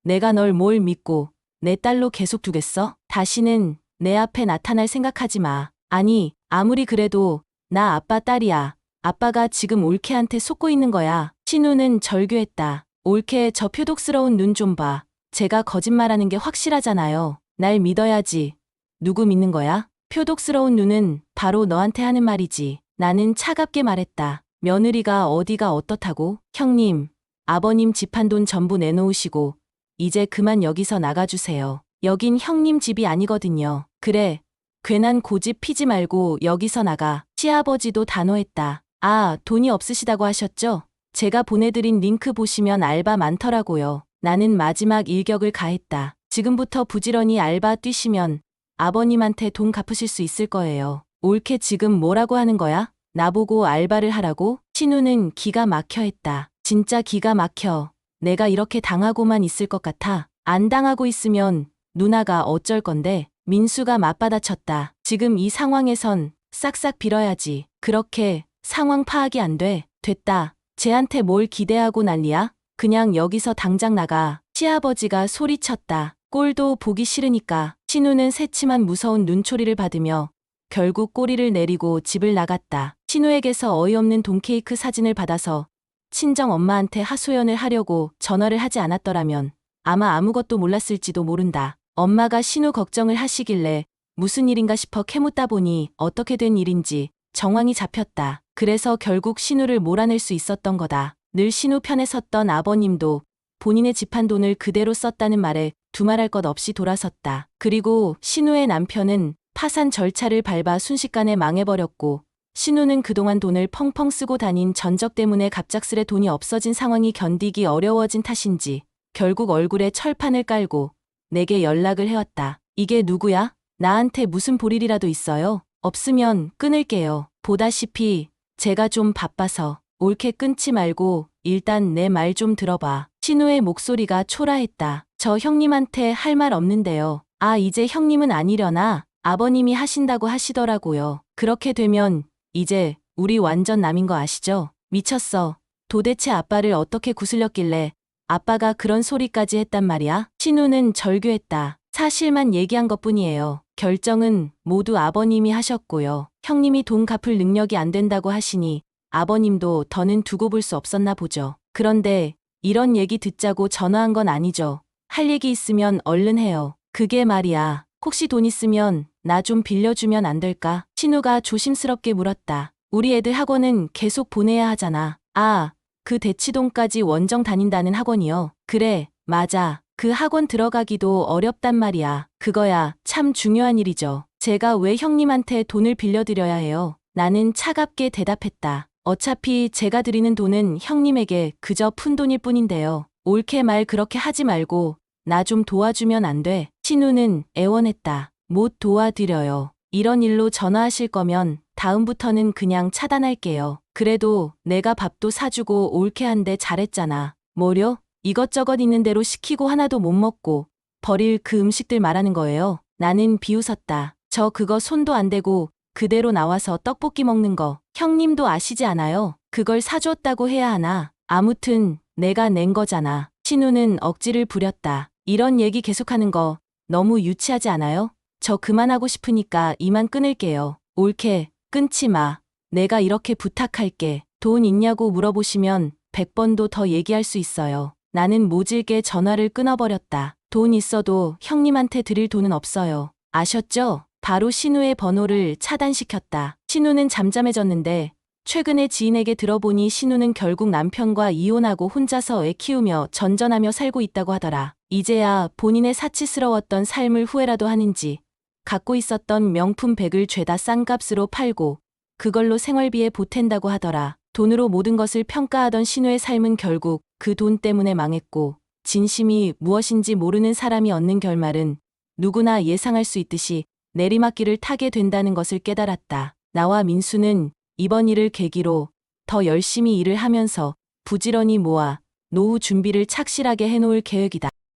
내가 널 뭘 믿고 내 딸로 계속 두겠어? 다시는 내 앞에 나타날 생각하지 마. 아니, 아무리 그래도 나 아빠 딸이야. 아빠가 지금 올케한테 속고 있는 거야. 신우는 절규했다. 올케 저 표독스러운 눈 좀 봐. 제가 거짓말하는 게 확실하잖아요. 날 믿어야지. 누구 믿는 거야? 표독스러운 눈은 바로 너한테 하는 말이지. 나는 차갑게 말했다. 며느리가 어디가 어떻다고? 형님, 아버님 집한 돈 전부 내놓으시고 이제 그만 여기서 나가주세요. 여긴 형님 집이 아니거든요. 그래, 괜한 고집 피지 말고 여기서 나가. 시아버지도 단호했다. 아, 돈이 없으시다고 하셨죠? 제가 보내드린 링크 보시면 알바 많더라고요. 나는 마지막 일격을 가했다. 지금부터 부지런히 알바 뛰시면 아버님한테 돈 갚으실 수 있을 거예요. 올케 지금 뭐라고 하는 거야? 나보고 알바를 하라고? 신우는 기가 막혀 했다. 진짜 기가 막혀. 내가 이렇게 당하고만 있을 것 같아. 안 당하고 있으면 누나가 어쩔 건데. 민수가 맞받아쳤다. 지금 이 상황에선 싹싹 빌어야지. 그렇게 상황 파악이 안 돼. 됐다. 쟤한테 뭘 기대하고 난리야? 그냥 여기서 당장 나가. 시아버지가 소리쳤다. 꼴도 보기 싫으니까. 신우는 새침한 무서운 눈초리를 받으며 결국 꼬리를 내리고 집을 나갔다. 신우에게서 어이없는 돈케이크 사진을 받아서 친정 엄마한테 하소연을 하려고 전화를 하지 않았더라면 아마 아무것도 몰랐을지도 모른다. 엄마가 신우 걱정을 하시길래 무슨 일인가 싶어 캐묻다 보니 어떻게 된 일인지 정황이 잡혔다. 그래서 결국 신우를 몰아낼 수 있었던 거다. 늘 신우 편에 섰던 아버님도 본인의 집한 돈을 그대로 썼다는 말에 두말할 것 없이 돌아섰다. 그리고 신우의 남편은 파산 절차를 밟아 순식간에 망해버렸고 신우는 그동안 돈을 펑펑 쓰고 다닌 전적 때문에 갑작스레 돈이 없어진 상황이 견디기 어려워진 탓인지 결국 얼굴에 철판을 깔고 내게 연락을 해왔다. 이게 누구야? 나한테 무슨 볼일이라도 있어요? 없으면 끊을게요. 보다시피 제가 좀 바빠서 옳게 끊지 말고 일단 내 말 좀 들어봐. 신우의 목소리가 초라했다. 저 형님한테 할 말 없는데요. 아, 이제 형님은 아니려나? 아버님이 하신다고 하시더라고요. 그렇게 되면 이제 우리 완전 남인 거 아시죠? 미쳤어. 도대체 아빠를 어떻게 구슬렸길래 아빠가 그런 소리까지 했단 말이야? 신우는 절규했다. 사실만 얘기한 것뿐이에요. 결정은 모두 아버님이 하셨고요. 형님이 돈 갚을 능력이 안 된다고 하시니 아버님도 더는 두고 볼 수 없었나 보죠. 그런데 이런 얘기 듣자고 전화한 건 아니죠. 할 얘기 있으면 얼른 해요. 그게 말이야. 혹시 돈 있으면 나 좀 빌려주면 안 될까? 신우가 조심스럽게 물었다. 우리 애들 학원은 계속 보내야 하잖아. 아, 그 대치동까지 원정 다닌다는 학원이요. 그래, 맞아. 그 학원 들어가기도 어렵단 말이야. 그거야 참 중요한 일이죠. 제가 왜 형님한테 돈을 빌려드려야 해요? 나는 차갑게 대답했다. 어차피 제가 드리는 돈은 형님에게 그저 푼돈일 뿐인데요. 옳게 말 그렇게 하지 말고 나 좀 도와주면 안 돼? 신우는 애원했다. 못 도와드려요. 이런 일로 전화하실 거면 다음부터는 그냥 차단할게요. 그래도 내가 밥도 사주고 옳게 한데 잘했잖아. 뭐려? 이것저것 있는 대로 시키고 하나도 못 먹고 버릴 그 음식들 말하는 거예요. 나는 비웃었다. 저 그거 손도 안 대고 그대로 나와서 떡볶이 먹는 거 형님도 아시지 않아요? 그걸 사주었다고 해야 하나? 아무튼 내가 낸 거잖아. 신우는 억지를 부렸다. 이런 얘기 계속하는 거 너무 유치하지 않아요? 저 그만하고 싶으니까 이만 끊을게요. 옳게 끊지 마. 내가 이렇게 부탁할게. 돈 있냐고 물어보시면 100번도 더 얘기할 수 있어요. 나는 모질게 전화를 끊어버렸다. 돈 있어도 형님한테 드릴 돈은 없어요. 아셨죠? 바로 신우의 번호를 차단시켰다. 신우는 잠잠해졌는데 최근에 지인에게 들어보니 신우는 결국 남편과 이혼하고 혼자서 애 키우며 전전하며 살고 있다고 하더라. 이제야 본인의 사치스러웠던 삶을 후회라도 하는지 갖고 있었던 명품 백을 죄다 싼 값으로 팔고 그걸로 생활비에 보탠다고 하더라. 돈으로 모든 것을 평가하던 신우의 삶은 결국 그 돈 때문에 망했고 진심이 무엇인지 모르는 사람이 얻는 결말은 누구나 예상할 수 있듯이 내리막길을 타게 된다는 것을 깨달았다. 나와 민수는 이번 일을 계기로 더 열심히 일을 하면서 부지런히 모아 노후 준비를 착실하게 해놓을 계획이다.